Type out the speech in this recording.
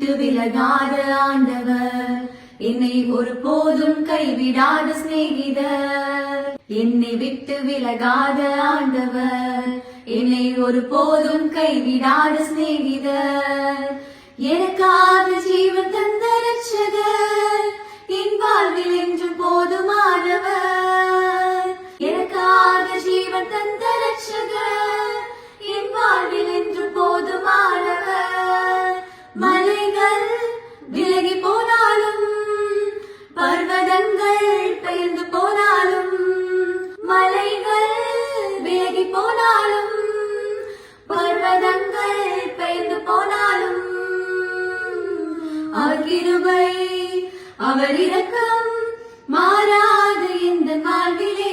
விட்டு விலகாத ஆண்டவர், என்னை ஒருபோதும் கைவிடாத சிநேகிதர். என்னை விட்டு விலகாத ஆண்டவர், என்னை ஒருபோதும் கைவிடாத சிநேகிதர். எனக்காக ஜீவன் தந்த ரட்சகர், என் வாழ்வில் என்றும் போதுமானவர். எனக்காக ஜீவன் தந்த ரட்சகர், என் வாழ்வில் என்றும் போதுமானவர். மலைகள் விலகி போனாலும், பர்வதங்கள் பெயர்ந்து போனாலும், மலைகள் விலகி போனாலும், பர்வதங்கள் பெயர்ந்து போனாலும், அவர் கிருபை அவர் இரக்கம் மாறாது இந்த வாழ்விலே.